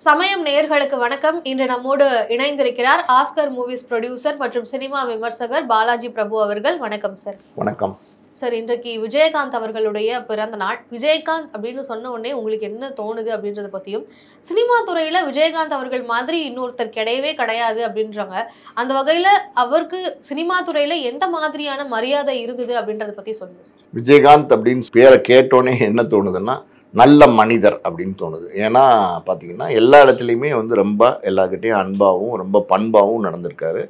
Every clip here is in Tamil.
சமயம் நேயர்களுக்கு வணக்கம். இன்று நம்மோடு இணைந்திருக்கிறார் ஆஸ்கர் மூவிஸ் ப்ரொடியூசர் மற்றும் சினிமா விமர்சகர் பாலாஜி பிரபு அவர்கள். வணக்கம் சார். வணக்கம் சார். இன்றைக்கு விஜயகாந்த் அவர்களுடைய பிறந்த நாள். விஜயகாந்த் அப்படின்னு சொன்ன உடனே உங்களுக்கு என்ன தோணுது அப்படின்றத பத்தியும், சினிமா துறையில விஜயகாந்த் அவர்கள் மாதிரி இன்னொருத்தர் கிடையவே கிடையாது அப்படின்றாங்க. அந்த வகையில அவருக்கு சினிமா துறையில எந்த மாதிரியான மரியாதை இருந்தது அப்படின்றத பத்தி சொல்லுங்க சார். விஜயகாந்த் அப்படின்னு பேரை கேட்டோன்னே என்ன தோணுதுன்னா நல்ல மனிதர் அப்படின்னு தோணுது. ஏன்னா பார்த்தீங்கன்னா எல்லா இடத்துலையுமே ரொம்ப எல்லார்கிட்டையும் அன்பாகவும் ரொம்ப பண்பாகவும் நடந்திருக்காரு.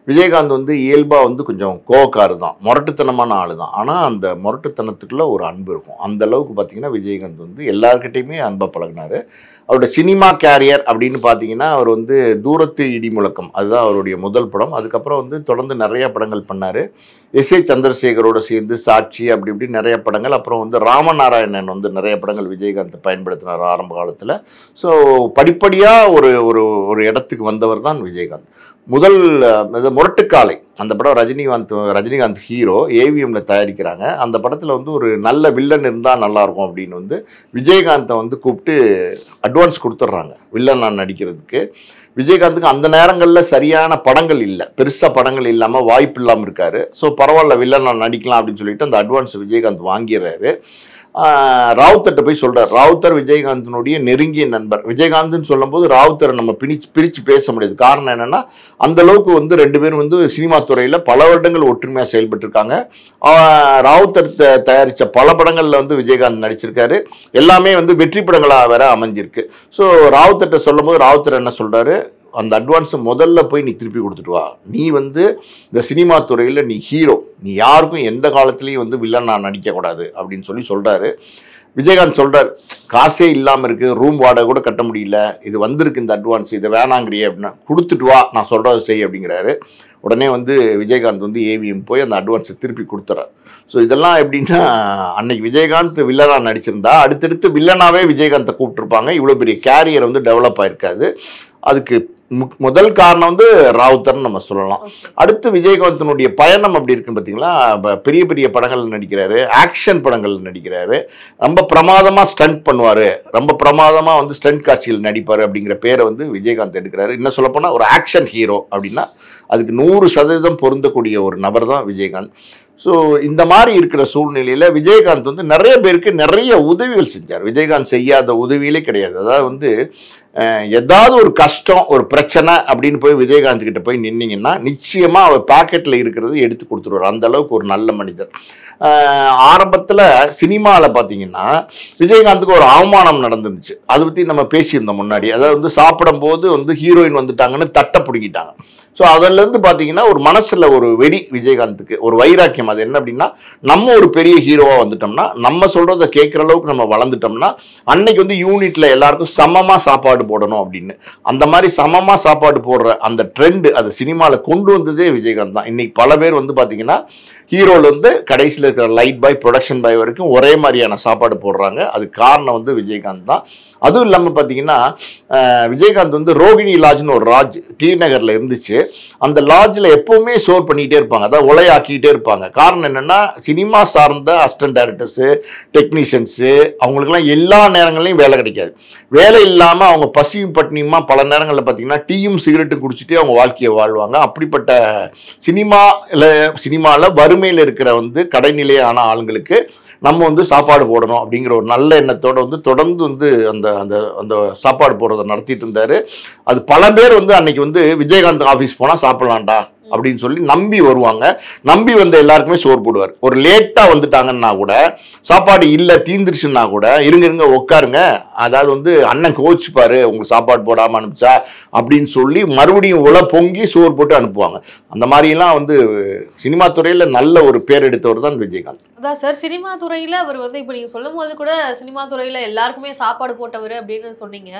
விஜயகாந்த் இயல்பாக கொஞ்சம் கோவக்காரு தான், முரட்டுத்தனமான ஆள் தான். ஆனால் அந்த முரட்டுத்தனத்துக்குள்ள ஒரு அன்பு இருக்கும். அந்த அளவுக்கு பார்த்தீங்கன்னா விஜயகாந்த் எல்லார்கிட்டையுமே அன்பாக பழகினார். அவரோட சினிமா கேரியர் அப்படின்னு பார்த்தீங்கன்னா அவர் தூரத்து இடி முழக்கம் அதுதான் அவருடைய முதல் படம். அதுக்கப்புறம் தொடர்ந்து நிறைய படங்கள் பண்ணார். எஸ்.ஏ. சந்திரசேகரோடு சேர்ந்து சாட்சி அப்படி இப்படி நிறைய படங்கள். அப்புறம் ராமநாராயணன் நிறைய படங்கள் விஜயகாந்த் பயன்படுத்தினார் ஆரம்ப காலத்தில். ஸோ படிப்படியாக ஒரு ஒரு ஒரு இடத்துக்கு வந்தவர் தான் விஜயகாந்த். முதல் முரட்டுக்காலை அந்த படம் ரஜினிகாந்த் ஹீரோ ஏவிஎம்ல தயாரிக்கிறாங்க. அந்த படத்தில் ஒரு நல்ல வில்லன் இருந்தால் நல்லாயிருக்கும் அப்படின்னு விஜயகாந்தை கூப்பிட்டு அட்வான்ஸ் கொடுத்துட்றாங்க வில்லன் நான் நடிக்கிறதுக்கு. விஜயகாந்துக்கு அந்த நேரங்களில் சரியான படங்கள் இல்லை, பெருசாக படங்கள் இல்லாமல் வாய்ப்பு இல்லாமல் இருக்கார். ஸோ பரவாயில்ல வில்லன் நான் நடிக்கலாம் அப்படின்னு சொல்லிட்டு அந்த அட்வான்ஸ் விஜயகாந்த் வாங்கிடுறாரு. ராவுத்தர்கிட்ட போய் சொல்கிறார். ராவுத்தர் விஜயகாந்தினுடைய நெருங்கிய நண்பர். விஜயகாந்த்னு சொல்லும்போது ராவுத்தரை நம்ம பிரித்து பேச முடியாது. காரணம் என்னென்னா அந்தளவுக்கு ரெண்டு பேரும் சினிமா துறையில் பல வருடங்கள் ஒற்றுமையாக செயல்பட்டுருக்காங்க. ராவுத்தர் தயாரித்த பல படங்களில் விஜயகாந்த் நடிச்சிருக்காரு. எல்லாமே வெற்றி படங்களாக வேற அமைஞ்சிருக்கு. ஸோ ராவுத்தர்கிட்ட சொல்லும்போது ராவுத்தர் என்ன சொல்கிறாரு, அந்த அட்வான்ஸை முதல்ல போய் நீ திருப்பி கொடுத்துட்டு வா. நீ இந்த சினிமா துறையில் நீ ஹீரோ, நீ யாருக்கும் எந்த காலத்துலேயும் வில்லன் நான் நடிக்கக்கூடாது அப்படின்னு சொல்கிறாரு. விஜயகாந்த் சொல்கிறார், காசே இல்லாமல் இருக்குது, ரூம் வாடகை கூட கட்ட முடியல, இது வந்திருக்கு இந்த அட்வான்ஸ், இதை வேணாங்கிறியே அப்படின்னா கொடுத்துட்டு வா, நான் சொல்கிறத செய் அப்படிங்கிறாரு. உடனே விஜயகாந்த் ஏவிஎம் போய் அந்த அட்வான்ஸை திருப்பி கொடுத்துறாரு. ஸோ இதெல்லாம் எப்படின்னா அன்னைக்கு விஜயகாந்த் வில்லனாக நடிச்சிருந்தா அடுத்தடுத்து வில்லனாகவே விஜயகாந்தை கூப்பிட்டுருப்பாங்க. இவ்வளோ பெரிய கேரியர் டெவலப் ஆயிருக்காது. அதுக்கு முதல் காரணம் ராவுத்தர்னு நம்ம சொல்லலாம். அடுத்து விஜயகாந்தனுடைய பயணம் அப்படி இருக்குன்னு பார்த்தீங்களா, பெரிய பெரிய படங்கள் நடிக்கிறாரு, ஆக்ஷன் படங்கள் நடிக்கிறாரு, ரொம்ப பிரமாதமாக ஸ்டண்ட் பண்ணுவார், ரொம்ப பிரமாதமாக ஸ்டண்ட் காட்சிகள் நடிப்பார் அப்படிங்கிற பேரை விஜயகாந்த் எடுக்கிறாரு. இன்னும் சொல்லப்போனால் ஒரு ஆக்ஷன் ஹீரோ அப்படின்னா அதுக்கு 100% பொருந்தக்கூடிய ஒரு நபர் தான் விஜயகாந்த். ஸோ இந்த மாதிரி இருக்கிற சூழ்நிலையில் விஜயகாந்த் நிறைய பேருக்கு நிறைய உதவிகள் செஞ்சார். விஜயகாந்த் செய்யாத உதவியிலே கிடையாது. அதாவது ஏதாவது ஒரு கஷ்டம் ஒரு பிரச்சனை அப்படின்னு போய் விஜயகாந்த் கிட்ட போய் நின்னீங்கன்னா நிச்சயமாக அவர் பாக்கெட்டில் இருக்கிறது எடுத்து கொடுத்துருவார். அந்த அளவுக்கு ஒரு நல்ல மனிதர். ஆரம்பத்தில் சினிமாவில் பார்த்தீங்கன்னா விஜயகாந்துக்கு ஒரு அவமானம் நடந்துருந்துச்சு. அதை பற்றி நம்ம பேசியிருந்தோம் முன்னாடி. அதாவது சாப்பிடும்போது ஹீரோயின் வந்துட்டாங்கன்னு தட்டை பிடிங்கிட்டாங்க. ஸோ அதிலேருந்து பார்த்தீங்கன்னா ஒரு மனசில் ஒரு வெறி விஜயகாந்துக்கு, ஒரு வைராக்கியம். அது என்ன அப்படின்னா, நம்ம ஒரு பெரிய ஹீரோவாக வந்துட்டோம்னா, நம்ம சொல்கிறத கேட்குற அளவுக்கு நம்ம வளர்ந்துட்டோம்னா, அன்னைக்கு யூனிட்டில் எல்லாருக்கும் சமமாக சாப்பாடு போடணும் அப்படின்னு. அந்த மாதிரி சமமாக சாப்பாடு போடுற அந்த ட்ரெண்டு அது சினிமாவில் கொண்டு வந்ததே விஜயகாந்த் தான். இன்னைக்கு பல பேர் பார்த்தீங்கன்னா ஹீரோலேருந்து கடைசியில் இருக்கிற லைட் பாய் ப்ரொடக்ஷன் பாய் வரைக்கும் ஒரே மாதிரியான சாப்பாடு போடுறாங்க. அது காரணம் விஜயகாந்த் தான். அதுவும் இல்லாமல் பார்த்தீங்கன்னா விஜயகாந்த் ரோகிணி லாட்ஜ்னு ஒரு லாட்ஜ் டி நகரில் இருந்துச்சு. அந்த லாட்ஜில் எப்போவுமே சோர் பண்ணிக்கிட்டே இருப்பாங்க, அதாவது உலையாக்கிட்டே இருப்பாங்க. காரணம் என்னென்னா சினிமா சார்ந்த அசிஸ்டன்ட் டைரக்டர்ஸு, டெக்னீஷியன்ஸு அவங்களுக்குலாம் எல்லா நேரங்கள்லையும் வேலை கிடைக்காது. வேலை இல்லாமல் அவங்க பசியும் பட்டினியுமா பல நேரங்களில் பார்த்தீங்கன்னா டீயும் சிகரெட்டும் குடிச்சிட்டே அவங்க வாழ்க்கையை வாழ்வாங்க. அப்படிப்பட்ட சினிமாவில் வறுமையில் இருக்கிற கடைநிலையான ஆளுங்களுக்கு நம்ம சாப்பாடு போடணும் அப்படிங்கிற ஒரு நல்ல எண்ணத்தோடு தொடர்ந்து அந்த அந்த அந்த சாப்பாடு போடுறதை நடத்திட்டு இருந்தார். அது பல பேர் அன்னைக்கு விஜயகாந்த் ஆஃபீஸ் போனால் சாப்பிட்லாம்டா அப்படின்னு சொல்லி நம்பி வருவாங்க. நம்பி எல்லாருக்குமே சோறு போடுவார். ஒரு லேட்டாக வந்துட்டாங்கன்னா கூட, சாப்பாடு இல்லை தீந்துருச்சுன்னா கூட, இருங்க உட்காருங்க, அதாவது அண்ணன் கோச்சிப்பாரு உங்களுக்கு சாப்பாடு போடாமல் அனுப்பிச்சா அப்படின்னு சொல்லி மறுபடியும் பொங்கி சோறு போட்டு அனுப்புவாங்க. அந்த மாதிரிலாம் சினிமா துறையில் நல்ல ஒரு பேர் எடுத்தவர் தான் விஜயகாந்த். அதான் சார், சினிமா துறையில் அவர் இப்போ நீங்கள் சொல்லும் போது கூட சினிமா துறையில் எல்லாருக்குமே சாப்பாடு போட்டவர் அப்படின்னு சொன்னீங்க.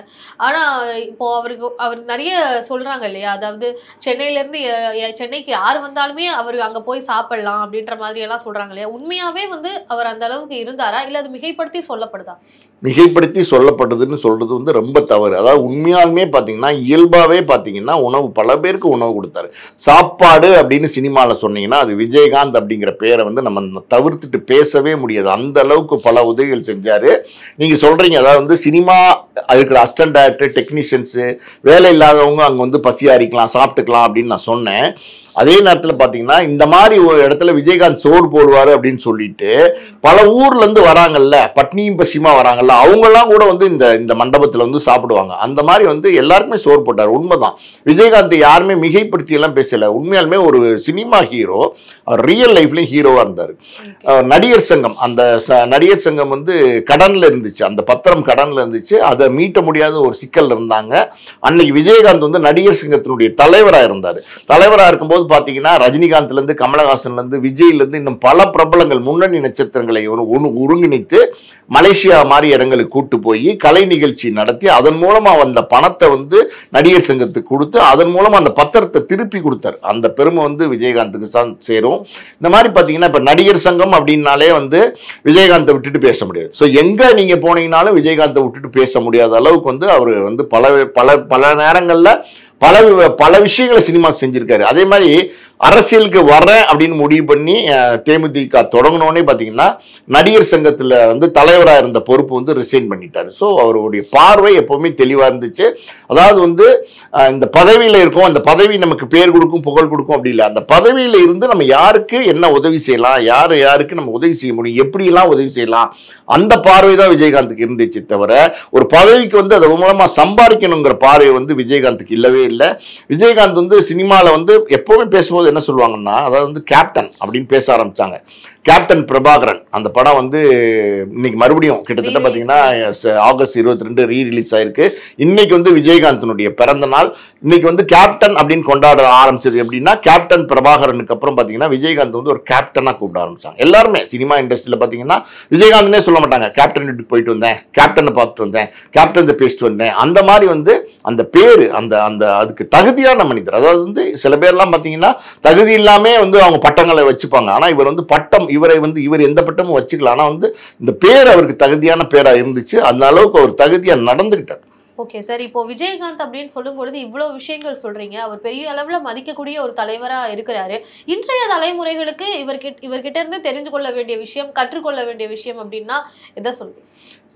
ஆனால் இப்போ அவர் நிறைய சொல்கிறாங்க இல்லையா, அதாவது சென்னையிலேருந்து சென்னைக்கு யார் வந்தாலுமே அவர் அங்க போய் சாப்பிடலாம் அப்படின்ற மாதிரி எல்லாம் சொல்றாங்க இல்லையா? உண்மையாவே வந்து அவர் அந்த அளவுக்கு இருந்தாரா இல்ல அது மிகைப்படுத்தி சொல்லப்படுதா? மிகைப்படுத்தி சொல்லப்படுதுன்னு சொல்றது வந்து ரொம்ப தவறு. அதாவது உண்மையாலுமே பார்த்தீங்கன்னா இயல்பாகவே பார்த்தீங்கன்னா உணவு பல பேருக்கு உணவு கொடுத்தாரு. சாப்பாடு அப்படின்னு சினிமாவில் சொன்னீங்கன்னா அது விஜயகாந்த் அப்படிங்கிற பேரை வந்து நம்ம தவிர்த்துட்டு பேசவே முடியாது. அந்த அளவுக்கு பல உதவிகள் செஞ்சார். நீங்கள் சொல்கிறீங்க அதாவது வந்து சினிமா இருக்கிற அசிஸ்டன்ட் டைரக்டர் டெக்னீஷியன்ஸு வேலை இல்லாதவங்க அங்கே வந்து பசியாரிக்கலாம் சாப்பிட்டுக்கலாம் அப்படின்னு நான் சொன்னேன். அதே நேரத்தில் பார்த்தீங்கன்னா இந்த மாதிரி ஒரு இடத்துல விஜயகாந்த் சோறு போடுவார் அப்படின்னு சொல்லிட்டு பல ஊர்லேருந்து வராங்கல்ல, பட்னியும் பசியுமா வராங்கல்ல, அவங்கெல்லாம் கூட வந்து இந்த மண்டபத்தில் வந்து சாப்பிடுவாங்க. அந்த மாதிரி வந்து எல்லாருக்குமே சோறு போட்டார். உண்மைதான். விஜயகாந்த் யாருமே மிகைப்படுத்தி எல்லாம் பேசலை. உண்மையாலுமே ஒரு சினிமா ஹீரோ, அவர் ரியல் லைஃப்லேயும் ஹீரோவாக இருந்தார். நடிகர் சங்கம், அந்த நடிகர் சங்கம் வந்து கடனில் இருந்துச்சு, அந்த பத்திரம் கடனில் இருந்துச்சு, அதை மீட்ட முடியாத ஒரு சிக்கல் இருந்தாங்க. அன்னைக்கு விஜயகாந்த் வந்து நடிகர் சங்கத்தினுடைய தலைவராக இருந்தார். தலைவராக இருக்கும்போது பார்த்தீங்கன்னா ரஜினிகாந்த்லேருந்து கமலஹாசன்லேருந்து விஜய்லேருந்து இன்னும் பல பிரபலங்கள் முன்னணி நட்சத்திரங்களை ஒருங்கிணைத்து மலேசியா மாதிரி இடங்களுக்கு கூட்டு போய் கலை நிகழ்ச்சி நடத்தி அதன் மூலமா வந்த பணத்தை வந்து நடிகர் சங்கத்துக்கு கொடுத்து அதன் மூலமா அந்த பத்திரத்தை திருப்பி கொடுத்தார். அந்த பெருமை வந்து விஜயகாந்துக்கு தான் சேரும். இந்த மாதிரி பார்த்தீங்கன்னா இப்போ நடிகர் சங்கம் அப்படின்னாலே வந்து விஜயகாந்தை விட்டுட்டு பேச முடியாது. ஸோ எங்கே நீங்கள் போனீங்கனாலும் விஜயகாந்தை விட்டுட்டு பேச முடியாத அளவுக்கு வந்து அவர் வந்து பல நேரங்களில் பல விஷயங்களை சினிமா செஞ்சிருக்காரு. அதே மாதிரி அரசியலுக்கு வரேன் அப்படின்னு முடிவு பண்ணி தேமுதிக தொடங்கினோடனே பார்த்தீங்கன்னா நடிகர் சங்கத்தில் வந்து தலைவராக இருந்த பொறுப்பு வந்து ரிசைன் பண்ணிட்டார். ஸோ அவருடைய பார்வை எப்போவுமே தெளிவாக இருந்துச்சு. அதாவது வந்து இந்த பதவியில் இருக்கும், அந்த பதவி நமக்கு பேர் கொடுக்கும் புகழ் கொடுக்கும் அப்படி இல்லை, அந்த பதவியில் இருந்து நம்ம யாருக்கு என்ன உதவி செய்யலாம், யாருக்கு நம்ம உதவி செய்ய முடியும், எப்படியெல்லாம் உதவி செய்யலாம், அந்த பார்வை தான் விஜயகாந்துக்கு இருந்துச்சு. தவிர ஒரு பதவிக்கு வந்து அது மூலமாக சம்பாதிக்கணுங்கிற பார்வை வந்து விஜயகாந்துக்கு இல்லவே இல்லை. விஜயகாந்த் வந்து சினிமாவில் வந்து எப்போவுமே பேசும்போது என்ன சொல்லுவாங்கன்னா, அதாவது வந்து கேப்டன் அப்படின்னு பேச ஆரம்பிச்சாங்க. கேப்டன் பிரபாகரன் அந்த படம் வந்து இன்னைக்கு மறுபடியும் கிட்டத்தட்ட பார்த்தீங்கன்னா ஆகஸ்ட் 22 ரீரிலீஸ் ஆயிருக்கு. இன்னைக்கு வந்து விஜயகாந்தனுடைய பிறந்த நாள். இன்னைக்கு வந்து கேப்டன் அப்படின்னு கொண்டாட ஆரம்பிச்சது எப்படின்னா, கேப்டன் பிரபாகரனுக்கு அப்புறம் பார்த்தீங்கன்னா விஜயகாந்த் வந்து ஒரு கேப்டனாக கூப்பிட ஆரம்பிச்சாங்க. எல்லாருமே சினிமா இண்டஸ்ட்ரியில் பார்த்தீங்கன்னா விஜயகாந்த்னே சொல்ல மாட்டாங்க, கேப்டன் வீட்டுக்கு போயிட்டு வந்தேன், கேப்டனை பார்த்துட்டு வந்தேன், கேப்டன் பேசிட்டு வந்தேன். அந்த மாதிரி வந்து அந்த பேரு அந்த அதுக்கு தகுதியான மனிதர். அதாவது வந்து சில பேர்லாம் பார்த்தீங்கன்னா தகுதி இல்லாமே வந்து அவங்க பட்டங்களை வச்சுப்பாங்க. ஆனால் இவர் வந்து பட்டம் இவர் எந்த பட்டமும் வச்சுக்கலாம். ஆனால் வந்து இந்த பேர் அவருக்கு தகுதியான பேரா இருந்துச்சு. அந்த அளவுக்கு அவர் தகுதியா நடந்துகிட்டார். ஓகே சார், இப்போ விஜயகாந்த் அப்படின்னு சொல்லும் பொழுது இவ்வளவு விஷயங்கள் சொல்றீங்க. அவர் பெரிய அளவுல மதிக்கக்கூடிய ஒரு தலைவரா இருக்கிறாரு. இன்றைய தலைமுறைகளுக்கு இவர்கிட்ட இருந்து தெரிந்து கொள்ள வேண்டிய விஷயம், கற்றுக்கொள்ள வேண்டிய விஷயம் அப்படின்னா எதை சொல்றீங்க?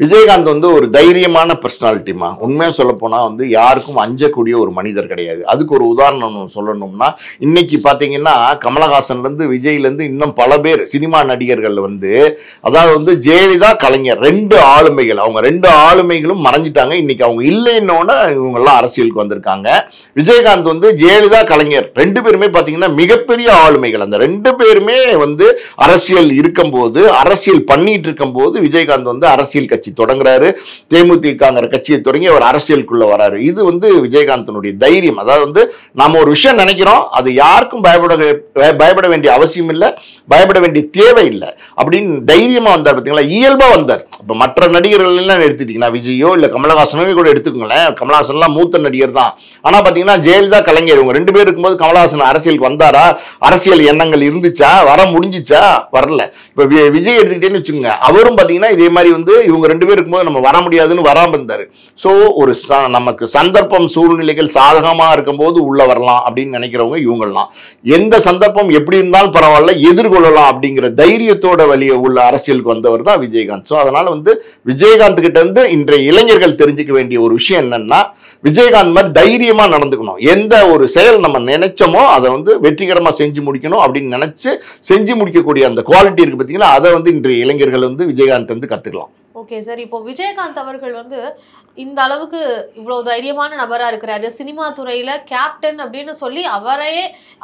விஜயகாந்த் வந்து ஒரு தைரியமான பர்சனாலிட்டிமா. உண்மையாக சொல்லப்போனால் வந்து யாருக்கும் அஞ்சக்கூடிய ஒரு மனிதர் கிடையாது. அதுக்கு ஒரு உதாரணம் சொல்லணும்னா, இன்னைக்கு பார்த்தீங்கன்னா கமலஹாசன்லேருந்து விஜய்லேருந்து இன்னும் பல பேர் சினிமா நடிகர்கள் வந்து, அதாவது வந்து ஜெயலலிதா கலைஞர் 2 ஆளுமைகள், அவங்க 2 ஆளுமைகளும் மறைஞ்சிட்டாங்க. இன்னைக்கு அவங்க இல்லைன்னோட இவங்கெல்லாம் அரசியலுக்கு வந்திருக்காங்க. விஜயகாந்த் வந்து ஜெயலலிதா கலைஞர் 2 பேருமே பார்த்தீங்கன்னா மிகப்பெரிய ஆளுமைகள். அந்த 2 பேருமே வந்து அரசியல் இருக்கும்போது, அரசியல் பண்ணிட்டு இருக்கும்போது விஜயகாந்த் வந்து அரசியல் கட்சி தொடங்குறாரு. தேமுதிகங்கிற கட்சியை தொடங்கி அவர் அரசியலுக்குள்ள வராரு. இது வந்து விஜயகாந்தனுடைய தைரியம். அதாவது வந்து நாம ஒரு விஷயம் நினைக்கிறோம், அது யாருக்கும் பயப்பட வேண்டிய அவசியம் இல்லை, பயப்பட வேண்டிய தேவை இல்லை அப்படின்னு தைரியமா வந்தார். பார்த்தீங்களா, இயல்பா வந்தார். இப்போ மற்ற நடிகர்கள் எல்லாம் எடுத்துட்டீங்கன்னா விஜயோ இல்லை கமலஹாசனோ கூட எடுத்துக்கோங்களேன். கமலஹாசன்லாம் மூத்த நடிகர் தான். ஆனால் பார்த்தீங்கன்னா ஜெயலலிதா கலைஞர் இவங்க 2 பேர் இருக்கும்போது கமலஹாசன் அரசியலுக்கு வந்தாரா, அரசியல் எண்ணங்கள் இருந்துச்சா, வர முடிஞ்சிச்சா, வரல. இப்போ விஜய் எடுத்துக்கிட்டேன்னு வச்சுக்கோங்க, அவரும் பார்த்தீங்கன்னா இதே மாதிரி வந்து இவங்க 2 பேர் இருக்கும்போது நம்ம வர முடியாதுன்னு வராமல் இருந்தார். ஸோ ஒரு நமக்கு சந்தர்ப்பம் சூழ்நிலைகள் சாதகமாக இருக்கும்போது உள்ள வரலாம் அப்படின்னு நினைக்கிறவங்க இவங்கெல்லாம். எந்த சந்தர்ப்பம் எப்படி இருந்தாலும் பரவாயில்ல, எதிர்கொள்ளலாம் அப்படிங்கிற தைரியத்தோட வழியை உள்ள அரசியலுக்கு வந்தவர் தான் விஜயகாந்த். ஸோ அதனால வந்து விஜயகாந்த் கிட்ட இருந்து இன்றைய இளைஞர்கள் தெரிஞ்சுக்க வேண்டிய ஒரு விஷயம் என்னன்னா, விஜயகாந்த் மாதிரி தைரியமா நடந்துக்கணும். எந்த ஒரு செயல் நம்ம நினைச்சோமோ அதை வந்து வெற்றிகரமா செஞ்சு முடிக்கணும் அப்படின்னு நினைச்சு செஞ்சு முடிக்கக்கூடிய அந்த குவாலிட்டி இருக்கு பார்த்தீங்கன்னா, அதை வந்து இன்றைய இளைஞர்கள் வந்து விஜயகாந்த் வந்து கத்துக்கலாம். ஓகே சார், இப்போ விஜயகாந்த் அவர்கள் வந்து இந்த அளவுக்கு இவ்வளவு தைரியமான நபரா இருக்கிறாரு. சினிமா துறையில கேப்டன் அப்படின்னு சொல்லி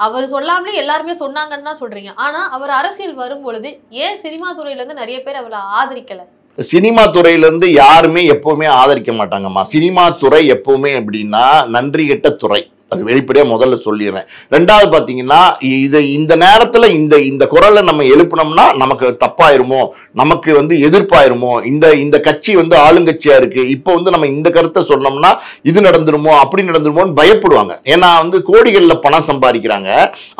அவர் சொல்லாமலே எல்லாருமே சொன்னாங்கன்னு தான் சொல்றீங்க. ஆனா அவர் அரசியல் வரும் பொழுது ஏன் சினிமா துறையில இருந்து நிறைய பேர் அவரை ஆதரிக்கல? சினிமா துறையிலேருந்து யாருமே எப்பவுமே ஆதரிக்க மாட்டாங்கம்மா. சினிமா துறை எப்பவுமே எப்படின்னா நன்றி கெட்ட துறை. அது வெளிப்படையா முதல்ல சொல்லிடுறேன். ரெண்டாவது பாத்தீங்கன்னா இந்த நேரத்துல இந்த குரலை நம்ம எழுப்பினோம்னா நமக்கு தப்பாயிருமோ, நமக்கு எதிர்ப்பாயிருமோ, இந்த கட்சி ஆளுங்கட்சியா இருக்கு, இப்போ நம்ம இந்த கருத்தை சொன்னோம்னா இது நடந்துருமோ அப்படி நடந்துருமோன்னு பயப்படுவாங்க. ஏன்னா கோடிகள்ல பணம் சம்பாதிக்கிறாங்க.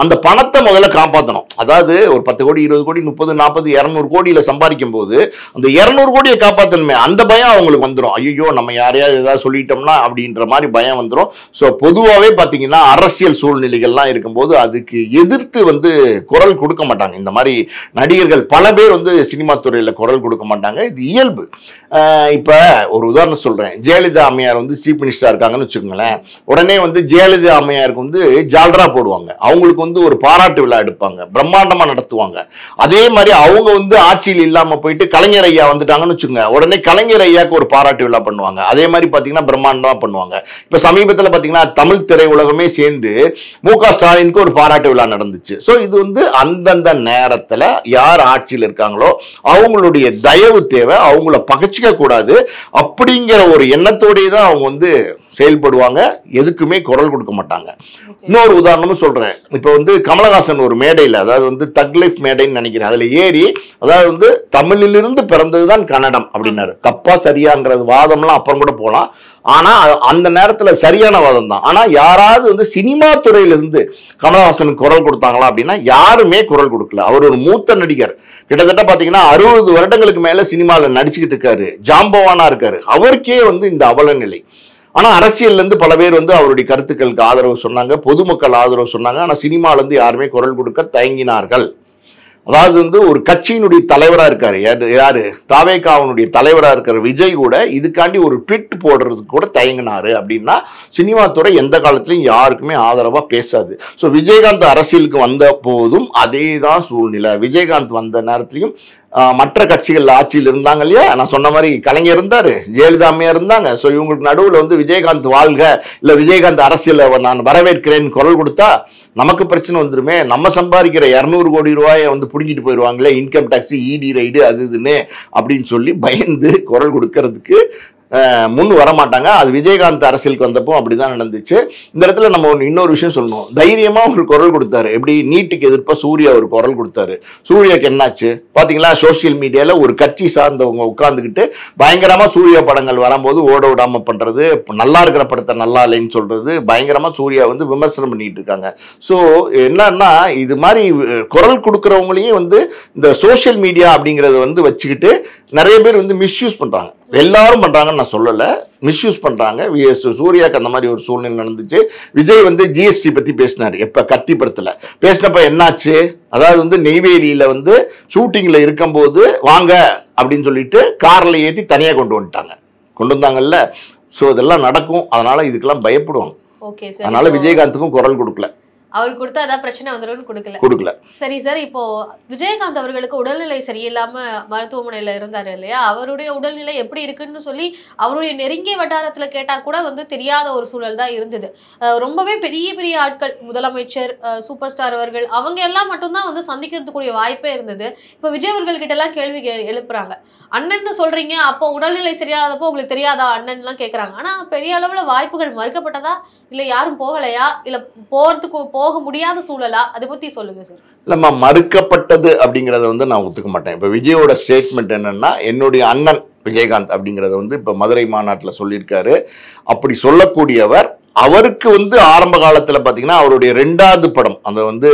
அந்த பணத்தை முதல்ல காப்பாற்றணும். அதாவது ஒரு 10 கோடி 20 கோடி 30 40 200 கோடியில சம்பாதிக்கும் போது அந்த 200 கோடியை காப்பாற்றணுமே, அந்த பயம் அவங்களுக்கு வந்துடும். ஐயோ நம்ம யாரையாவது ஏதாவது சொல்லிட்டோம்னா அப்படின்ற மாதிரி பயம் வந்துடும். ஸோ பொதுவாகவே பார்த்தீங்கன்னா அரசியல் சூழ்நிலைகள்லாம் இருக்கும்போது அதுக்கு எதிர்த்து குரல் கொடுக்க மாட்டாங்க. இந்த மாதிரி நடிகர்கள் பல பேர் சினிமா துறையில் குரல் கொடுக்க மாட்டாங்க. இது இயல்பு. இப்போ ஒரு உதாரணம் சொல்றேன். ஜெயலலிதா அம்மையார் சீஃப் மினிஸ்டரா இருக்காங்கன்னு வச்சுக்கோங்களேன். உடனே ஜெயலலிதா அம்மையாருக்கு ஜால்ரா போடுவாங்க. அவங்களுக்கு ஒரு பாராட்டு விழா எடுப்பாங்க, பிரம்மாண்டமா நடத்துவாங்க. அதே மாதிரி அவங்க ஆட்சியில் இல்லாம போயிட்டு கலைஞர் ஐயா வந்துட்டாங்கன்னு வச்சுக்கோங்க, உடனே கலைஞர் ஐயாவுக்கு ஒரு பாராட்டு விழா பண்ணுவாங்க. அதே மாதிரி பாத்தீங்கன்னா பிரம்மாண்டமா பண்ணுவாங்க. இப்ப சமீபத்தில் பாத்தீங்கன்னா தமிழ் திரையுலகமே சேர்ந்து மு.க. ஸ்டாலினுக்கு ஒரு பாராட்டு விழா நடந்துச்சு. ஸோ இது அந்தந்த நேரத்துல யார் ஆட்சியில் இருக்காங்களோ அவங்களுடைய தயவு தேவை, அவங்கள பகச்சிக்க கூடாது அப்படிங்கிற ஒரு எண்ணத்தோடய தான் அவங்க செயல்படுவாங்க. எதுக்குமே குரல் கொடுக்க மாட்டாங்க. இன்னொரு உதாரணமும் சொல்றேன். இப்ப கமலஹாசன் ஒரு மேடையில், அதாவது தக் லைஃப் மேடைன்னு நினைக்கிறேன், அதுல ஏறி அதாவது தமிழிலிருந்து பிறந்ததுதான் கன்னடம் அப்படின்னாரு. தப்பா சரியாங்கிறது வாதம்லாம் அப்புறம் கூட போலாம். ஆனா அந்த நேரத்துல சரியான வாதம் தான். ஆனா யாராவது சினிமா துறையிலிருந்து கமலஹாசனுக்கு குரல் கொடுத்தாங்களா அப்படின்னா யாருமே குரல் கொடுக்கல. அவர் ஒரு மூத்த நடிகர், கிட்டத்தட்ட பாத்தீங்கன்னா 60 வருடங்களுக்கு மேல சினிமாவில் நடிச்சுக்கிட்டு இருக்காரு, ஜாம்பவானா இருக்காரு. அவருக்கே இந்த அவல நிலை. ஆனா அரசியல்ல இருந்து பல பேர் அவருடைய கருத்துக்களுக்கு ஆதரவு சொன்னாங்க, பொதுமக்கள் ஆதரவு சொன்னாங்க. ஆனா சினிமால இருந்து யாருமே குரல் கொடுக்க தயங்கினார்கள். அதாவது ஒரு கட்சியினுடைய தலைவரா இருக்காரு, யாரு தாவேகாவுடைய தலைவரா இருக்கிற விஜய் கூட இதுக்காண்டி ஒரு ட்வீட் போடுறதுக்கு கூட தயங்கினாரு. அப்படின்னா சினிமா துறை எந்த காலத்திலையும் யாருக்குமே ஆதரவா பேசாது. ஸோ விஜயகாந்த் அரசியலுக்கு வந்த போதும் அதே தான் சூழ்நிலை. விஜயகாந்த் வந்த நேரத்திலையும் மற்ற கட்சிகள் ஆட்சியில் இருந்தாங்க இல்லையா, நான் சொன்ன மாதிரி கலைஞர் இருந்தாரு, ஜெயலலிதா அம்மையா இருந்தாங்க. ஸோ இவங்களுக்கு நடுவில் விஜயகாந்த் வாழ்க இல்ல விஜயகாந்த் அரசியலை நான் வரவேற்கிறேன்னு குரல் கொடுத்தா நமக்கு பிரச்சனை வந்துருமே. நம்ம சம்பாதிக்கிற 200 கோடி ரூபாயை புடுங்கிட்டு போயிடுவாங்களே, இன்கம் டாக்ஸ், இடி ரைடு அது இதுன்னு அப்படின்னு சொல்லி பயந்து குரல் கொடுக்கறதுக்கு முன் வரமாட்டாங்க. அது விஜயகாந்த் அரசியலுக்கு வந்தப்போ அப்படிதான் நடந்துச்சு. இந்த இடத்துல நம்ம இன்னொரு விஷயம் சொல்லணும். தைரியமா ஒரு குரல் கொடுத்தாரு. எப்படி நீட்டுக்கு எதிர்ப்பா சூர்யா ஒரு குரல் கொடுத்தாரு. சூர்யாக்கு என்னாச்சு பாத்தீங்களா? சோசியல் மீடியால ஒரு கட்சி சார்ந்தவங்க உட்கார்ந்துக்கிட்டு பயங்கரமா சூர்யா படங்கள் வரும்போது ஓட விடாம பண்றது, நல்லா இருக்கிற படத்தை நல்லா இல்லைன்னு சொல்றது, பயங்கரமா சூர்யா விமர்சனம் பண்ணிட்டு இருக்காங்க. ஸோ என்னன்னா இது மாதிரி குரல் கொடுக்கறவங்களையும் இந்த சோசியல் மீடியா அப்படிங்கறத வச்சுக்கிட்டு நிறைய பேர் மிஸ்யூஸ் பண்றாங்க. எல்லாரும் பண்றாங்கன்னு நான் சொல்லல, மிஸ்யூஸ் பண்றாங்க. சூர்யாக்கு அந்த மாதிரி ஒரு சூழ்நிலை நடந்துச்சு. விஜய் ஜிஎஸ்டி பத்தி பேசினாரு. எப்ப கத்தி படத்துல பேசினப்ப என்னாச்சு? அதாவது நெய்வேலியில ஷூட்டிங்ல இருக்கும்போது வாங்க அப்படின்னு சொல்லிட்டு கார்ல ஏத்தி தனியா கொண்டு வந்தாங்கல்ல. ஸோ இதெல்லாம் நடக்கும். அதனால இதுக்கெல்லாம் பயப்படுவாங்க. அதனால விஜயகாந்துக்கும் குரல் கொடுக்கல. அவர் கொடுத்தா ஏதாவது பிரச்சனை வந்துடும் கொடுக்கல. சரி சார், இப்போ விஜயகாந்த் அவர்களுக்கு உடல்நிலை சரியில்லாம மருத்துவமனையில இருந்தாரு இல்லையா, அவருடைய உடல்நிலை எப்படி இருக்குன்னு சொல்லி அவருடைய நெருங்கிய வட்டாரத்துல கேட்டா கூட தெரியாத ஒரு சூழல் தான் இருந்தது. ரொம்பவே பெரிய பெரிய ஆட்கள், முதலமைச்சர், சூப்பர் ஸ்டார் அவர்கள், அவங்க எல்லாம் மட்டும்தான் சந்திக்கிறதுக்குரிய வாய்ப்பே இருந்தது. இப்போ விஜய் அவர்கள் கிட்ட எல்லாம் கேள்வி எழுப்புறாங்க. அண்ணன்னு சொல்றீங்க, அப்போ உடல்நிலை சரியானதப்போ உங்களுக்கு தெரியாதா அண்ணன் எல்லாம் கேட்கறாங்க. ஆனா பெரிய அளவுல வாய்ப்புகள் மறுக்கப்பட்டதா, இல்ல யாரும் போகலையா, இல்ல போக முடியாத சூழலா, அதை பத்தி சொல்லுங்க சார். இல்லம்மா, மறுக்கப்பட்டது அப்படிங்கறத நான் ஒத்துக்க மாட்டேன். இப்ப விஜயோட ஸ்டேட்மெண்ட் என்னன்னா, என்னுடைய அண்ணன் விஜயகாந்த் அப்படிங்கறத இப்ப மதுரை மாநாட்டுல சொல்லியிருக்காரு. அப்படி சொல்லக்கூடியவர் அவருக்கு ஆரம்ப காலத்துல பாத்தீங்கன்னா அவருடைய 2வது படம் அந்த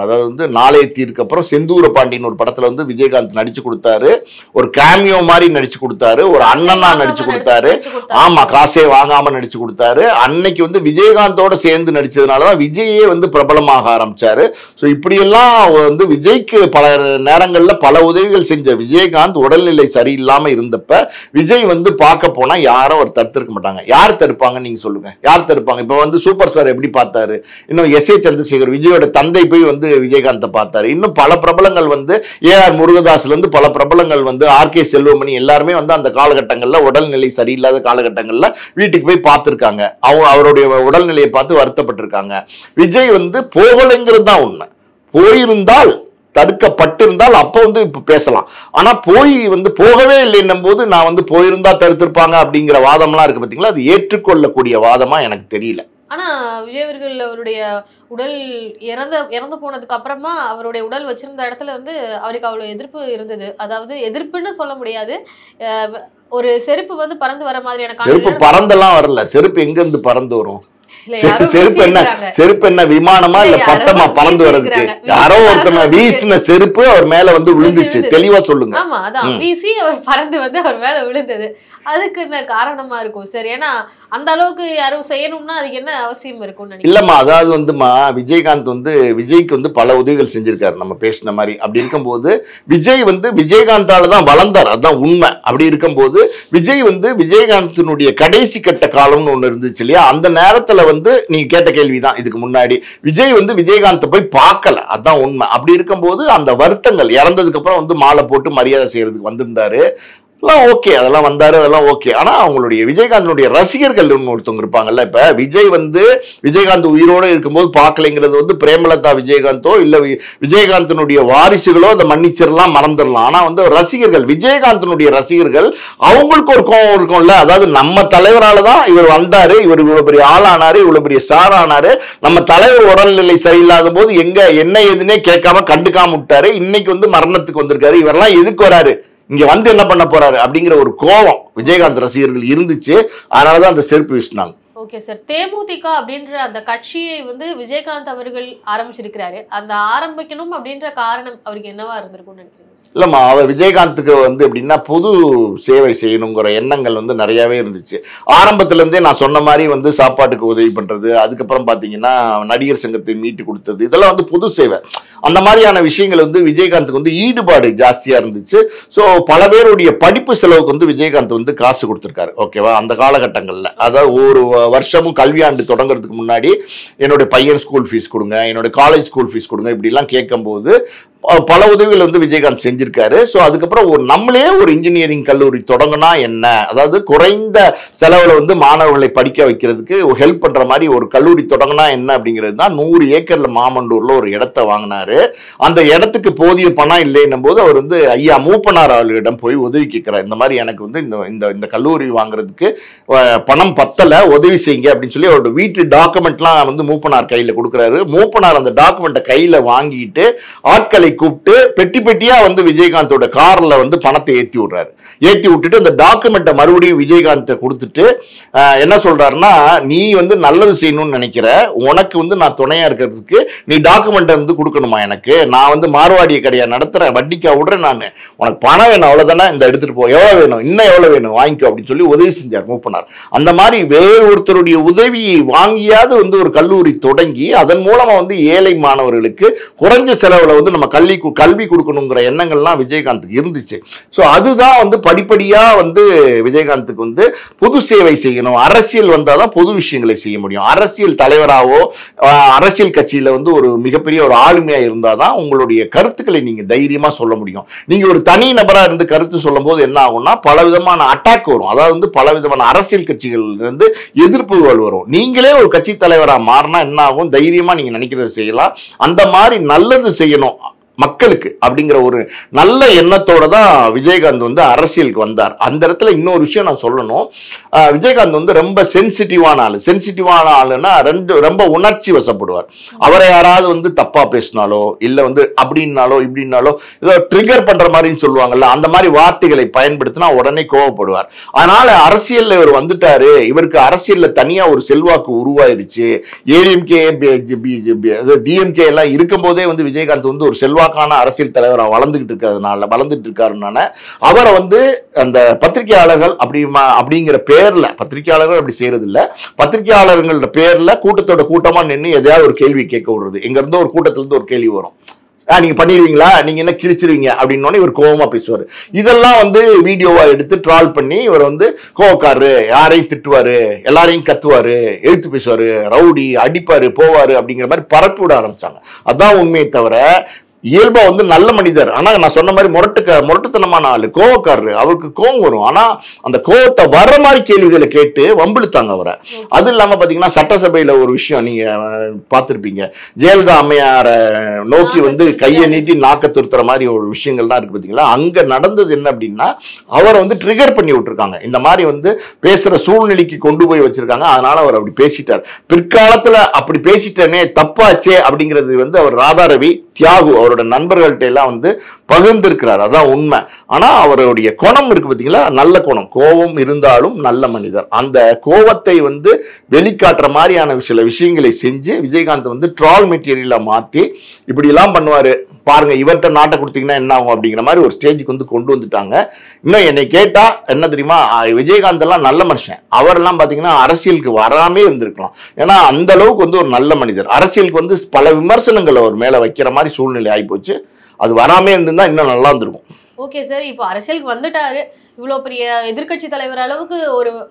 அதாவது நாளைய தீர்க்கு அப்புறம் செந்தூர பாண்டியன் ஒரு படத்துல விஜயகாந்த் நடிச்சு கொடுத்தாரு. ஒரு கேமியோ மாதிரி நடிச்சு கொடுத்தாரு, ஒரு அண்ணனா நடிச்சு கொடுத்தாரு. ஆமா, காசே வாங்காம நடிச்சு கொடுத்தாரு. அன்னைக்கு விஜயகாந்தோட சேர்ந்து நடிச்சதுனாலதான் விஜயே பிரபலமாக ஆரம்பிச்சாரு. ஸோ இப்படியெல்லாம் விஜய்க்கு பல நேரங்கள்ல பல உதவிகள் செஞ்ச விஜயகாந்த் உடல்நிலை சரியில்லாம இருந்தப்ப விஜய் பார்க்க போனா யாரும் அவர் தடுத்திருக்க மாட்டாங்க. யார் தடுப்பாங்க நீங்க சொல்லுங்க? யார் தடுப்பாங்க? இப்ப சூப்பர் ஸ்டார் எப்படி பார்த்தாரு, இன்னும் எஸ்.ஏ. சந்திரசேகர் விஜயோட தந்தை போய் விஜயகாந்தை பார்த்தாரு. இன்னும் பல பிரபலங்கள் ஏ.ஆர். முருகதாஸ்ல இருந்து பல பிரபலங்கள் ஆர்.கே. செல்வமணி எல்லாருமே அந்த காலகட்டங்கள்ல உடல்நிலை சரியில்லாத காலகட்டங்கள்ல வீட்டுக்கு போய் பார்த்திருக்காங்க. அவருடைய உடல்நிலையை பார்த்து வருத்தப்பட்டிருக்காங்க. விஜய் போகலைங்கிறது தான் உண்மை. போயிருந்தால், தடுக்கப்பட்டிருந்தால் அப்போ இப்ப பேசலாம். ஆனா போகவே இல்லைன்னும் போது நான் போயிருந்தா தடுத்திருப்பாங்க அப்படிங்கிற வாதம்லாம் இருக்கு பாத்தீங்களா, அது ஏற்றுக்கொள்ளக்கூடிய வாதமா எனக்கு தெரியல. ஆனா விஜய் அவர்கள் அவருடைய உடல் இறந்து போனதுக்கு அப்புறமா அவருடைய உடல் வச்சிருந்த இடத்துல வந்து அவருக்கு அவ்வளவு எதிர்ப்பு இருந்தது. அதாவது எதிர்ப்புன்னு சொல்ல முடியாது, ஒரு செருப்பு வந்து பறந்து வர மாதிரியான செருப்பு பறந்தெல்லாம் வரல. செருப்பு எங்க இருந்து பறந்து வரும்? செருப்பு என்ன விமானமா இல்ல பட்டமா பறந்து வர்றதுக்கு? யாரோ ஒருத்தன வீசின செருப்பு அவர் மேல வந்து விழுந்துச்சு. தெளிவா சொல்லுங்க. ஆமா, அதான் வீசி அவர் பறந்து வந்து அவர் மேல விழுந்தது. அதுக்கு என்ன காரணமா இருக்கும் சார்? ஏன்னா அந்த அளவுக்கு யாரும் செய்யணும்னா அதுக்கு என்ன அவசியம் இருக்கும்? இல்லம்மா, அதாவது வந்துமா விஜயகாந்த் வந்து விஜய்க்கு வந்து பல உதவிகள் செஞ்சிருக்காரு நம்ம பேசின மாதிரி. அப்படி இருக்கும்போது விஜய் வந்து விஜயகாந்தால தான் வளர்ந்தார், அதுதான் உண்மை. அப்படி இருக்கும்போது விஜய் வந்து விஜயகாந்தினுடைய கடைசி கட்ட காலம்னு ஒண்ணு இருந்துச்சு இல்லையா, அந்த நேரத்துல வந்து நீங்க கேட்ட கேள்விதான். இதுக்கு முன்னாடி விஜய் வந்து விஜயகாந்தை போய் பார்க்கல, அதுதான் உண்மை. அப்படி இருக்கும்போது அந்த வருத்தங்கள் இறந்ததுக்கு அப்புறம் வந்து மாலை போட்டு மரியாதை செய்யறதுக்கு வந்திருந்தாரு. ஓகே, அதெல்லாம் வந்தாரு, அதெல்லாம் ஓகே. ஆனா அவங்களுடைய விஜயகாந்தனுடைய ரசிகர்கள் ஒருத்தவங்க இருப்பாங்கல்ல. இப்ப விஜய் வந்து விஜயகாந்த் உயிரோடு இருக்கும்போது பார்க்கலைங்கிறது வந்து பிரேமலதா விஜயகாந்தோ இல்ல விஜயகாந்தனுடைய வாரிசுகளோ அதை மன்னிச்சிடலாம், மறந்துடலாம். ஆனா வந்து ரசிகர்கள், விஜயகாந்தனுடைய ரசிகர்கள், அவங்களுக்கு ஒரு கோபம் இருக்கும்ல. அதாவது நம்ம தலைவரால தான் இவர் வந்தாரு, இவர் இவ்வளவு பெரிய ஆளானாரு, இவ்வளவு பெரிய ஸ்டார் ஆனாரு, நம்ம தலைவர் உடல்நிலை சரியில்லாத போது எங்க என்ன ஏதுன்னே கேட்காம கண்டுக்காம விட்டாரு, இன்னைக்கு வந்து மரணத்துக்கு வந்திருக்காரு, இவரெல்லாம் எதுக்கு வராரு, இங்க வந்து என்ன பண்ண போறாரு அப்படிங்கிற ஒரு கோபம் விஜயகாந்த் ரசிகர்கள் இருந்துச்சு. அதனாலதான் அந்த செருப்பு வீசினாங்க. ஓகே சார், தேமுதிக அப்படின்ற அந்த கட்சியை வந்து விஜயகாந்த் அவர்கள் ஆரம்பிச்சிருக்கிறாரு. அந்த ஆரம்பிக்கணும் அப்படின்ற காரணம் அவருக்கு என்னவா இருந்திருக்கும்னு நினைக்கிறீங்க? இல்லம்மா, அவர் விஜயகாந்துக்கு வந்து எப்படின்னா பொது சேவை செய்யணுங்கிற எண்ணங்கள் வந்து நிறையவே இருந்துச்சு. ஆரம்பத்துல இருந்தே நான் சொன்ன மாதிரி வந்து சாப்பாட்டுக்கு உதவி பண்றது, அதுக்கப்புறம் பாத்தீங்கன்னா நடிகர் சங்கத்தை மீட்டு கொடுத்தது, இதெல்லாம் வந்து பொது சேவை. அந்த மாதிரியான விஷயங்கள் வந்து விஜயகாந்துக்கு வந்து ஈடுபாடு ஜாஸ்தியா இருந்துச்சு. ஸோ பல பேருடைய படிப்பு செலவுக்கு வந்து விஜயகாந்த் வந்து காசு கொடுத்துருக்காரு. ஓகேவா, அந்த காலகட்டங்களில் அதாவது ஒரு வருஷமும் கல்வியாண்டு தொடங்குறதுக்கு முன்னாடி என்னுடைய பையன் ஸ்கூல் ஃபீஸ் கொடுங்க, என்னுடைய காலேஜ் ஸ்கூல் ஃபீஸ் கொடுங்க, இப்படிலாம் கேட்கும்போது பல உதவிகள் வந்து விஜயகாந்த் செஞ்சிருக்காரு. ஸோ அதுக்கப்புறம் நம்மளே ஒரு இன்ஜினியரிங் கல்லூரி தொடங்கினா என்ன, அதாவது குறைந்த செலவில் வந்து மாணவர்களை படிக்க வைக்கிறதுக்கு ஹெல்ப் பண்ற மாதிரி ஒரு கல்லூரி தொடங்கினா என்ன அப்படிங்கிறது தான் 100 ஏக்கர்ல மாமண்டூர்ல ஒரு இடத்த வாங்கினாரு. அந்த இடத்துக்கு போதிய பணம் இல்லைன்னும் போது அவர் வந்து ஐயா மூப்பனார் அவர்களிடம் போய் உதவி கேட்கிறார். இந்த மாதிரி எனக்கு வந்து இந்த கல்லூரி வாங்குறதுக்கு பணம் பத்தல, உதவி செய்யுங்க அப்படின்னு சொல்லி அவரோட வீட்டு டாக்குமெண்ட்லாம் வந்து மூப்பனார் கையில கொடுக்குறாரு. மூப்பனார் அந்த டாக்குமெண்ட்டை கையில வாங்கிட்டு ஆட்களை கூப்பிட்டு பெட்டி பெட்டியா வந்து விஜயகாந்தோட கார்ல வந்து பணத்தை ஏத்தி விடுறாரு. ஏத்தி விட்டுட்டு அந்த டாக்குமெண்ட்டை மறுபடியும் விஜயகாந்த் கொடுத்துட்டு என்ன சொல்றாருன்னா, நீ வந்து நல்லது செய்யணும்னு நினைக்கிற, உனக்கு வந்து நான் துணையா இருக்கிறதுக்கு நீ டாக்குமெண்ட்டை வந்து கொடுக்கணுமா, எனக்கு நான் வந்து மார்வாடிய கடையா நடத்துறேன், வட்டிக்கா விடுறேன், நான் உனக்கு பணம் வேணும் அவ்வளவுதானே, இந்த எடுத்துட்டு போ, எவ்வளவு வேணும், இன்னும் எவ்வளவு வேணும் வாங்கிக்கோ அப்படின்னு சொல்லி உதவி செஞ்சார் மூப்பனார். அந்த மாதிரி வேறு ஒருத்தருடைய உதவியை வாங்கியாவது வந்து ஒரு கல்லூரி தொடங்கி அதன் மூலமா வந்து ஏழை மாணவர்களுக்கு குறைஞ்ச செலவுல வந்து நம்ம கல்வி கொடுக்கணுங்கிற எண்ணங்கள்லாம் விஜயகாந்துக்கு இருந்துச்சு. ஸோ அதுதான் வந்து படிப்படியா வந்து விஜயகாந்துக்கு வந்து பொது சேவை செய்யணும், அரசியல் வந்தாதான் பொது விஷயங்களை செய்ய முடியும். அரசியல் தலைவராவோ அரசியல் கட்சியில வந்து ஒரு மிகப்பெரிய ஒரு ஆளுமையா இருந்தாதான் உங்களுடைய கருத்துக்களை நீங்க தைரியமா சொல்ல முடியும். நீங்க ஒரு தனி நபரா இருந்து கருத்து சொல்லும் போது என்ன ஆகும்னா பலவிதமான அட்டாக் வரும். அதாவது வந்து பலவிதமான அரசியல் கட்சிகள் இருந்து எதிர்ப்புகள் வரும். நீங்களே ஒரு கட்சி தலைவரா மாறினா என்ன ஆகும், தைரியமா நீங்க நினைக்கிறத செய்யலாம். அந்த மாதிரி நல்லது செய்யணும் மக்களுக்கு அப்படிங்கிற ஒரு நல்ல எண்ணத்தோட தான் விஜயகாந்த் வந்து அரசியலுக்கு வந்தார். அந்த இடத்துல இன்னொரு விஷயம் நான் சொல்லணும். விஜயகாந்த் வந்து ரொம்ப சென்சிட்டிவான ஆளுன்னா ரொம்ப உணர்ச்சி வசப்படுவார். அவரை யாராவது வந்து தப்பா பேசினாலோ இல்ல வந்து அப்படின்னாலோ இப்படின்னாலோ ஏதோ ட்ரிகர் பண்ற மாதிரின்னு சொல்லுவாங்கல்ல, அந்த மாதிரி வார்த்தைகளை பயன்படுத்தினா உடனே கோவப்படுவார். அதனால அரசியல்ல இவர் வந்துட்டாரு, இவருக்கு அரசியல்ல தனியா ஒரு செல்வாக்கு உருவாயிருச்சு. ஏடிஎம்கே டிஎம்கே எல்லாம் இருக்கும் போதே வந்து விஜயகாந்த் வந்து ஒரு செல்வாக்கான அரசியல் தலைவராக வளர்ந்துட்டு இருக்காருனால அவரை வந்து அந்த பத்திரிகையாளர்கள் அப்படிங்கிற பேர்ல, பத்திரிகையாளர்கள் அப்படி செய்யறது இல்ல, பத்திரிகையாளர்களோட பேர்ல கூட்டத்தோட கூட்டமா நின்று எதையாவது ஒரு கேள்வி கேட்க விடுறது. எங்க இருந்தோ ஒரு கூட்டத்துல இருந்து ஒரு கேள்வி வரும், நீங்க பண்ணிடுவீங்களா, நீங்க என்ன கிழிச்சிருவீங்க அப்படின்னு இவர் கோவமா பேசுவாரு. இதெல்லாம் வந்து வீடியோவா எடுத்து ட்ரால் பண்ணி இவர் வந்து கோவக்காரரு, யாரையும் திட்டுவாரு, எல்லாரையும் கத்துவாரு, எழுத்து பேசுவாரு, ரவுடி, அடிப்பாரு, போவாரு அப்படிங்கிற மாதிரி பரப்பி விட ஆரம்பிச்சாங்க. அதான் உண்மையை தவிர இயல்பா வந்து நல்ல மனிதர். ஆனா நான் சொன்ன மாதிரி முரட்டுத்தனமான ஆளு, கோவக்காரரு. அவருக்கு கோவம் வரும். ஆனா அந்த கோவத்தை வர்ற மாதிரி கேள்விகளை கேட்டு வம்பிழுத்தாங்க அவரை. அது இல்லாம பாத்தீங்கன்னா சட்டசபையில ஒரு விஷயம் நீங்க பார்த்திருப்பீங்க, ஜெயலலிதா அம்மையார நோக்கி வந்து கையை நீட்டி நாக்க துருத்துற மாதிரி ஒரு விஷயங்கள்லாம் இருக்கு பாத்தீங்களா. அங்க நடந்தது என்ன அப்படின்னா, அவரை வந்து ட்ரிகர் பண்ணி விட்டுருக்காங்க. இந்த மாதிரி வந்து பேசுற சூழ்நிலைக்கு கொண்டு போய் வச்சிருக்காங்க. அதனால அவர் அப்படி பேசிட்டார். பிற்காலத்துல அப்படி பேசிட்டனே தப்பாச்சே அப்படிங்கிறது வந்து அவர் ராதாரவி, தியாகு அவரோட நண்பர்கள்ட்ட எல்லாம் வந்து பகிர்ந்திருக்கிறார். அதான் உண்மை. ஆனா அவருடைய குணம் இருக்கு பாத்தீங்களா, நல்ல குணம். கோபம் இருந்தாலும் நல்ல மனிதர். அந்த கோபத்தை வந்து வெளிக்காட்டுற மாதிரியான சில விஷயங்களை செஞ்சு விஜயகாந்த் வந்து ட்ரால் மெட்டீரியலா மாத்தி இப்படி எல்லாம் பண்ணுவாரு பாருங்க, இவர்கிட்ட நாட்டை கொடுத்தீங்கன்னா என்ன ஆகும் அப்படிங்கிற மாதிரி ஒரு ஸ்டேஜுக்கு வந்து கொண்டு வந்துட்டாங்க. இன்னும் என்னை கேட்டா என்ன தெரியுமா, விஜயகாந்த் எல்லாம் நல்ல மனுஷன். அவரெல்லாம் பாத்தீங்கன்னா அரசியலுக்கு வராமே இருந்திருக்கலாம். ஏன்னா அந்த அளவுக்கு வந்து ஒரு நல்ல மனிதர். அரசியலுக்கு வந்து பல விமர்சனங்கள் அவர் மேல வைக்கிற மாதிரி சூழ்நிலை ஆகிப்போச்சு. அது வராமே இருந்திருந்தா இன்னும் நல்லா இருந்திருக்கும். ஓகே சார், இப்போ அரசியலுக்கு வந்துட்டாரு, இவ்வளோ பெரிய எதிர்கட்சி தலைவர் அளவுக்கு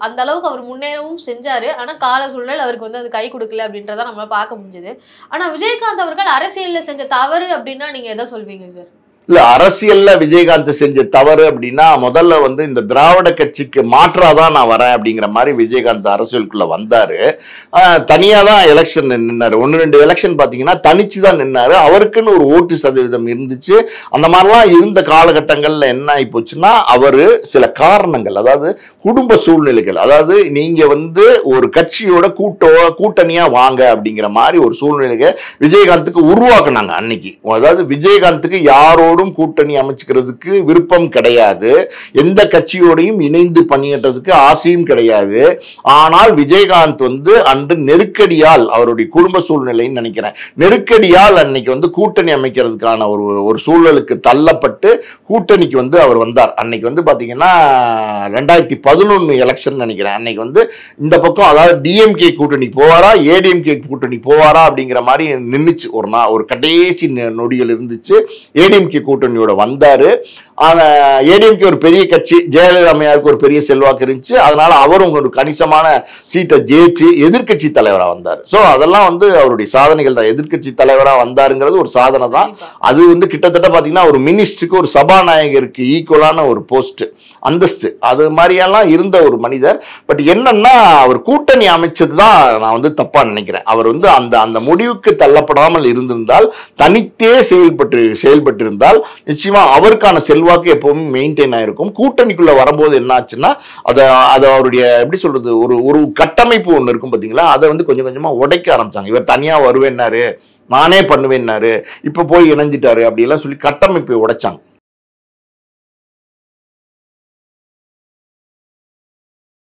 அந்த அளவுக்கு அவர் முன்னேறவும் செஞ்சாரு. ஆனால் கால சூழ்நிலை அவருக்கு வந்து அது கை கொடுக்கல அப்படின்றத நம்மளால பார்க்க முடிஞ்சது. ஆனால் விஜயகாந்த் அவர்கள் அரசியலில் செஞ்ச தவறு அப்படின்னா நீங்க எதை சொல்வீங்க சார்? இல்ல, அரசியல்ல விஜயகாந்த் செஞ்ச தவறு அப்படின்னா, முதல்ல வந்து இந்த திராவிட கட்சிக்கு மாற்றாதான் நான் வரேன் அப்படிங்கிற மாதிரி விஜயகாந்த் அரசியலுக்குள்ள வந்தாரு. தனியா தான் எலெக்ஷன் நின்னாரு. 1-2 எலெக்ஷன் பாத்தீங்கன்னா தனிச்சு தான் நின்னாரு. அவருக்குன்னு ஒரு ஓட்டு சதவீதம் இருந்துச்சு. அந்த மாதிரிலாம் இருந்த காலகட்டங்கள்ல என்ன ஆகி போச்சுன்னா, அவரு சில காரணங்கள், அதாவது குடும்ப சூழ்நிலைகள், அதாவது நீங்க வந்து ஒரு கட்சியோட கூட்டணியா வாங்க அப்படிங்கிற மாதிரி ஒரு சூழ்நிலையை விஜயகாந்துக்கு உருவாக்குனாங்க அன்னைக்கு. அதாவது விஜயகாந்துக்கு யாரோடும் கூட்டணி அமைச்சுக்கிறதுக்கு விருப்பம் கிடையாது, எந்த கட்சியோடையும் இணைந்து பணியாற்றதுக்கு ஆசையும் கிடையாது. ஆனால் விஜயகாந்த் வந்து அன்று நெருக்கடியால், அவருடைய குடும்ப சூழ்நிலைன்னு நினைக்கிறேன், நெருக்கடியால் அன்னைக்கு வந்து கூட்டணி அமைக்கிறதுக்கான ஒரு சூழலுக்கு தள்ளப்பட்டு கூட்டணிக்கு வந்து அவர் வந்தார். அன்னைக்கு வந்து பாத்தீங்கன்னா 2011 எலெக்ஷன் நினைக்கிறேன். அன்னைக்கு வந்து இந்த பக்கம், அதாவது டிஎம்கே கூட்டணி போவாரா ஏடிஎம்கே கூட்டணி போவாரா அப்படிங்கிற மாதிரி நின்றுச்சு. ஒரு கடைசி நொடிகள் இருந்துச்சு. ஏடிஎம்கே கூட்டணியோட வந்தாரு. ஏடிஎம்கே ஒரு பெரிய கட்சி, ஜெயலலிதா அம்மையாருக்கு ஒரு பெரிய செல்வாக்கு இருந்துச்சு. அதனால அவரும் ஒரு கணிசமான சீட்டை ஜெயிச்சு எதிர்கட்சி தலைவராக வந்தார். ஸோ அதெல்லாம் வந்து அவருடைய சாதனைகள் தான். எதிர்கட்சி தலைவராக வந்தாருங்கிறது ஒரு சாதனை தான். அது வந்து கிட்டத்தட்ட பார்த்தீங்கன்னா ஒரு மினிஸ்டருக்கு, ஒரு சபாநாயகருக்கு ஈக்குவலான ஒரு போஸ்ட், அந்தஸ்து, அது மாதிரியெல்லாம் இருந்த ஒரு மனிதர். பட் என்னன்னா, அவர் கூட்டணி அமைச்சது தான் நான் வந்து தப்பா நினைக்கிறேன். அவர் வந்து அந்த முடிவுக்கு தள்ளப்படாமல் இருந்திருந்தால், தனித்தே செயல்பட்டு இருந்தால் நிச்சயமா அவருக்கான செல்வாக்கு எப்பவுமே மெயின்டைன் ஆயிருக்கும். கூட்டணிக்குள்ள வரும்போது என்ன ஆச்சுன்னா, அது அவருடைய எப்படி சொல்றது, ஒரு கட்டமைப்பு ஒன்று இருக்கும் பாத்தீங்களா, அதை வந்து கொஞ்சம் கொஞ்சமா உடைக்க ஆரம்பிச்சாங்க. இவர் தனியா வருவேன்னாரு, நானே பண்ணுவேன்னாரு, இப்ப போய் இணைஞ்சிட்டாரு, அப்படி எல்லாம் சொல்லி கட்டமைப்பை உடைச்சாங்க.